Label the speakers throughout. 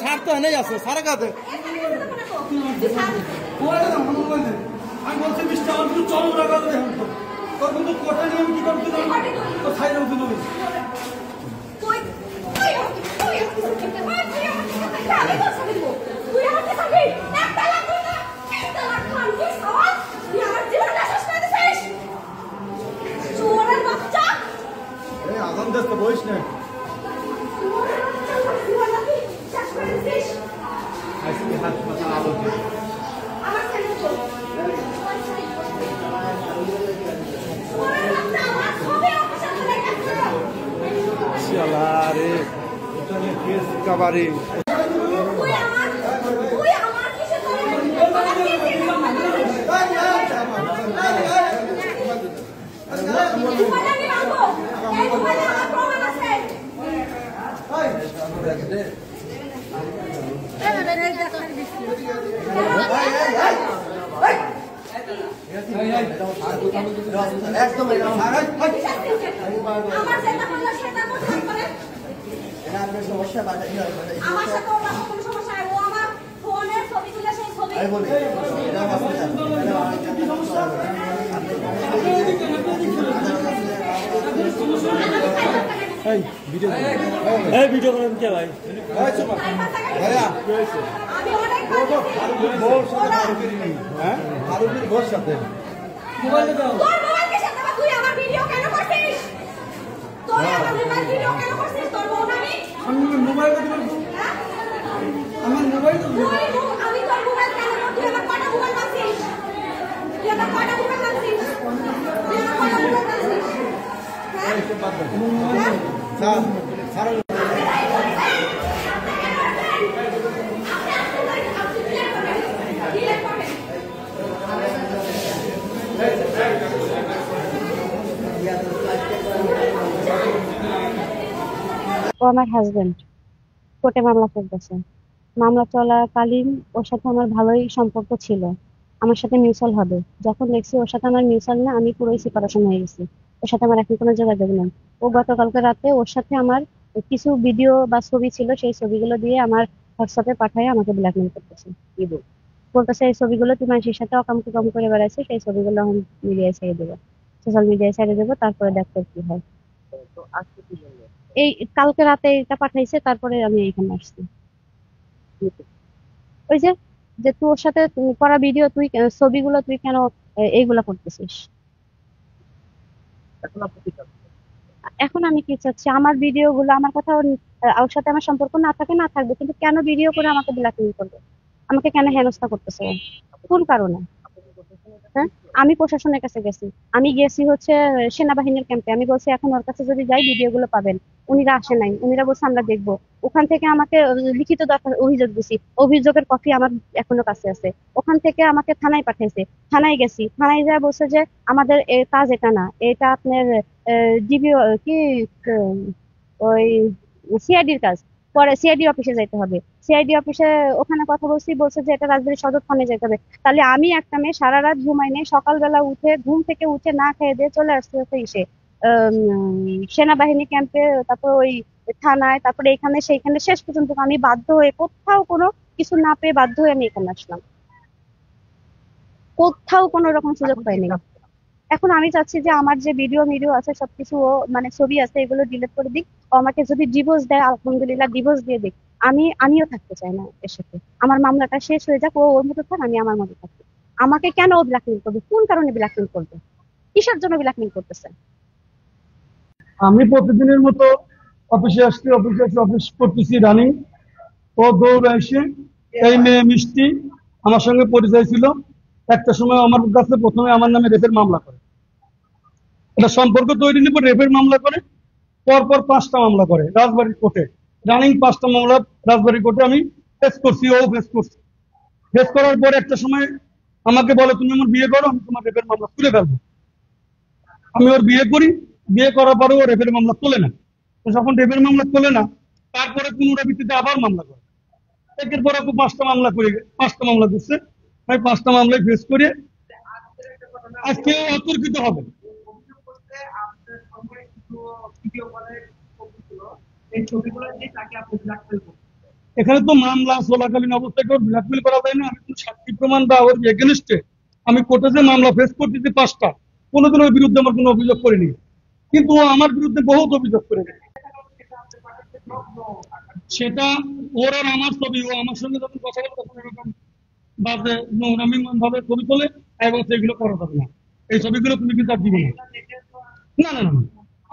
Speaker 1: সার তো এনেই আছে সারা কাছে আমি বলছি মিস্টার আমার কিন্তু চরম রাখা যাবে এখন তো তোর কিন্তু কোটা নিয়ে আমি কি করছি তো ছাই রাখছি নবী আজান দেশ তো বইস না রে কাবারি সমস্যা আমার সাথে ওর কোনো সমস্যা নাই ও আমার ফোনের ছবি তুলে সেই ছবি আমি বলি এটা এই ভিডিও করেন কে ভাই ভাইয়া আমি অনেক বড় হ্যাঁ আরবির ঘর সাথে মোবাইল দাও তোর মোবাইল কে সাথে তুই আমার ভিডিও কেন করছিস তোর আমার মোবাইল ভিডিও কেন করছিস তোর বোন আমি মোবাইল দিবো হ্যাঁ আমার মোবাইল দিবো আমি তোর মোবাইল কেন তুই আমার কটা মোবাইল মারছিস তুই আমার কটা মোবাইল মারছিস তুই আমার কটা মোবাইল মারছিস হ্যাঁ স্যার স্যার
Speaker 2: ও আমার হাজবেন্ড কোর্টে মামলা করতেছে। মামলা চলাকালীন ওর সাথে আমার ভালোই সম্পর্ক ছিল, আমার সাথে মিউচুয়াল হবে। যখন দেখছি ওর সাথে আমার মিউচুয়াল না, আমি পুরোই সেপারেশন হয়ে গেছি। ওর সাথে আমার এখন কোনো যোগাযোগ নেই। ও গতকালকে রাতে ওর সাথে আমার কিছু ভিডিও বা ছবি ছিল, সেই ছবিগুলো দিয়ে আমার হোয়াটসঅ্যাপে পাঠায় আমাকে ব্ল্যাকমেল করতেছে। বলতেছে এই ছবিগুলো তুই মানুষের সাথে অকাম করে বেড়াইছে, সেই ছবিগুলো এখন মিডিয়ায় ছেড়ে দেবো, সোশ্যাল মিডিয়ায় ছেড়ে দেবো, তারপরে দেখতে কি হয়। এই কালকে রাতে এটা পাঠাইছে, তারপরে আমি এখানে আসছি। ওই যে যে তোর সাথে করা ভিডিও, তুই ছবিগুলো তুই কেন এইগুলা করতেছিস? এখন আমি কি চাচ্ছি, আমার ভিডিও গুলো, আমার কথা ওর সাথে আমার সম্পর্ক না থাকে না থাকবে, কিন্তু কেন ভিডিও করে আমাকে ব্ল্যাকমেল করবে, আমাকে কেন হেনস্থা করতেছে, কোন কারণে? হ্যাঁ, আমি প্রশাসনের কাছে গেছি, আমি গেছি হচ্ছে সেনাবাহিনীর ক্যাম্পে। আমি বলছি এখন ওর কাছে যদি যাই ভিডিও গুলো পাবেন। উনিরা আসে নাই, উনিরা বলছে আমরা দেখবো। ওখান থেকে আমাকে লিখিত অভিযোগ দিছি, অভিযোগের কপি আমার এখনো কাছে আছে। ওখান থেকে আমাকে থানায় পাঠিয়েছে, থানায় গেছি, থানায় যা বলছে যে আমাদের কাজ এটা না, এটা আপনার ডিবি কি ওই সিআইডির কাজ। পরে সিআইডি অফিসে যাইতে হবে, সিআইডি অফিসে ওখানে কথা বলছি, বলছে যে এটা রাজবাড়ী সদর থানায় যেতে হবে। তাহলে আমি একটা মেয়ে সারা রাত ঘুমাই নেই, সকালবেলা উঠে ঘুম থেকে উঠে না খেয়ে দিয়ে চলে আসতে হচ্ছে ইসে সেনাবাহিনী ক্যাম্পে, তারপর ওই থানায়, তারপরে এখানে সেইখানে, শেষ পর্যন্ত আমি বাধ্য হয়ে কোথাও কোনো কিছু না পেয়ে বাধ্য হয়ে আমি এখানে আসলাম। কোথাও কোনো রকম সুযোগ পাইনি। এখন আমি চাচ্ছি যে আমার যে ভিডিও আছে সবকিছু, ও মানে ছবি আছে, এগুলো ডিলিট করে দিক। ও আমাকে যদি ডিভোর্স দেয়, আলহামদুলিল্লাহ ডিভোর্স দিয়ে দিক। আমিও থাকতে চাই না এর সাথে। আমার মামলাটা শেষ হয়ে যাক, ও ওর মতো থাক, আমি আমার মতো থাকি। আমাকে কেন ও ব্ল্যাকমেল করবে? কোন কারণে ব্ল্যাকমেল করবে? কিসের জন্য ব্ল্যাকমেল করতেছে?
Speaker 3: আমি প্রতিদিনের মতো অফিসে আসছি, অফিস করতেছি রানিং। ও দৌড়ে এসে, এই মেয়ে মিষ্টি আমার সঙ্গে পরিচয় ছিল। একটা সময় আমার কাছে প্রথমে আমার নামে রেপের মামলা করে, এটা সম্পর্ক তৈরি নিয়ে রেপের মামলা করে, পরপর 5টা মামলা করে রাজবাড়ী কোর্টে। রানিং 5টা মামলা রাজবাড়ী কোর্টে আমি ফেস করছি, ও ফেস করছি। ফেস করার পর একটা সময় আমাকে বলে তুমি আমার বিয়ে করো, আমি তোমার রেপের মামলা তুলে ফেলবো। আমি ওর বিয়ে করি, বিয়ে করার পরে ও রেপের মামলা তোলে না। যখন রেপের মামলা তোলে না, তারপরে পুনরাবৃত্তিতে আবার মামলা করে। একের পর 5টা মামলা করে, 5টা মামলা দিচ্ছে। আমি 5টা মামলায় ফেস করে আজকে অতর্কিত হবে। এখানে তো মামলা চলাকালীন অবস্থায় কেউ ব্ল্যাকমেল করা যায় না। আমি কোনো সাক্ষী প্রমাণ বা ওর এগেনস্টে আমি কোর্টে যে মামলা ফেস করতেছি 5টা, কোনোদিন ওর বিরুদ্ধে আমার কোনো অভিযোগ করিনি, কিন্তু ও আমার বিরুদ্ধে বহুত অভিযোগ করে গেছে। সেটা ওর আর আমার ছবি, ও আমার সঙ্গে যখন কথা বলে তখন এরকম বাজে নোংরামি ভাবে ছবি তোলে, এবং সেগুলো করা যাবে না। এই ছবিগুলো তুমি কিন্তু আর দিবে না। না না না না।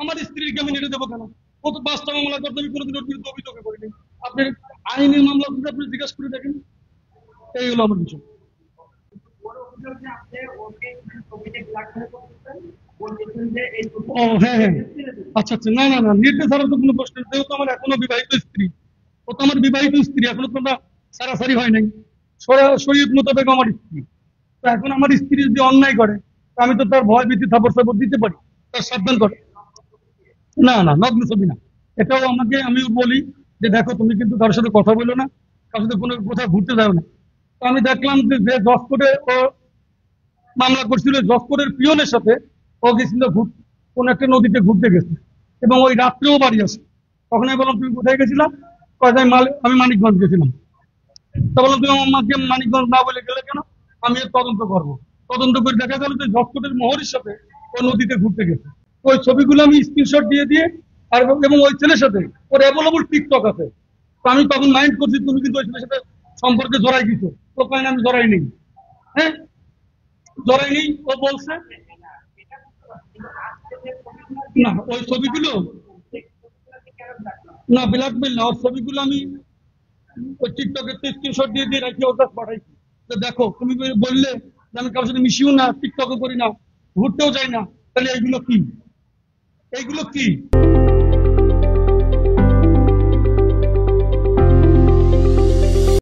Speaker 3: আমার স্ত্রীকে আমি নেটে দেবো কেন? ও তো 5টা মামলা করতে, আমি কোনোদিন ওর বিরুদ্ধে অভিযোগ করিনি। আপনি আইনের মামলা যদি আপনি জিজ্ঞাসা করে দেখেন, এই হলো আমার বিষয়। ও হ্যাঁ হ্যাঁ, আচ্ছা আচ্ছা, না না না, নির্দেশ ছাড়ার তো কোনো প্রশ্ন নেই। যেহেতু আমার এখনো বিবাহিত স্ত্রী, ও তো আমার বিবাহিত স্ত্রী, এখনো তো আমরা সারাসারি হয় নাই। শরীয়ত মোতাবেক আমার স্ত্রী। তো এখন আমার স্ত্রী যদি অন্যায় করে, তো আমি তো তার ভয় ভীতি থাপড় সাপড় দিতে পারি, তার সাবধান করে। না না, নগ্ন ছবি না। এটাও আমাকে আমি বলি যে দেখো, তুমি কিন্তু কারোর সাথে কথা বলো না, কারোর সাথে কোনো কোথাও ঘুরতে যাও না। তো আমি দেখলাম যে জজ কোর্টে ও মামলা করছিল, জজ কোর্টের পিয়নের সাথে ও গেছিল কোন একটা নদীতে ঘুরতে গেছে, এবং ওই রাত্রেও বাড়ি আসে। তখন আমি বললাম তুমি কোথায় গেছিলাম? কয় যে আমি মানিকগঞ্জ গেছিলাম। তা বললাম তুমি আমাকে মানিকগঞ্জ না বলে গেলে কেন? আমি এর তদন্ত করবো। তদন্ত করে দেখা গেল যে জজ কোর্টের মোহরের সাথে ও নদীতে ঘুরতে গেছে। ওই ছবিগুলো আমি স্ক্রিনশট দিয়ে দিয়ে, আর এবং ওই ছেলের সাথে ওর অ্যাভেলেবল টিকটক আছে। তো আমি তখন মাইন্ড করছি তুমি কিন্তু ওই ছেলের সাথে সম্পর্কে জড়াই দিছো। তো কয় না, আমি জড়াই নেই। হ্যাঁ, জড়াই নেই, ও বলছে। না, ওই ছবিগুলো না, ব্ল্যাকমেল না, ওর ছবিগুলো আমি ওই টিকটকে স্ক্রিনশট দিয়ে দিয়ে রাখি, ওর কাছে পাঠাইছি যে দেখো, তুমি বললে যে আমি কারোর সাথে মিশিও না, টিকটকে করি না, ঘুরতেও যাই না, তাহলে এইগুলো কি? এইগুলো কি?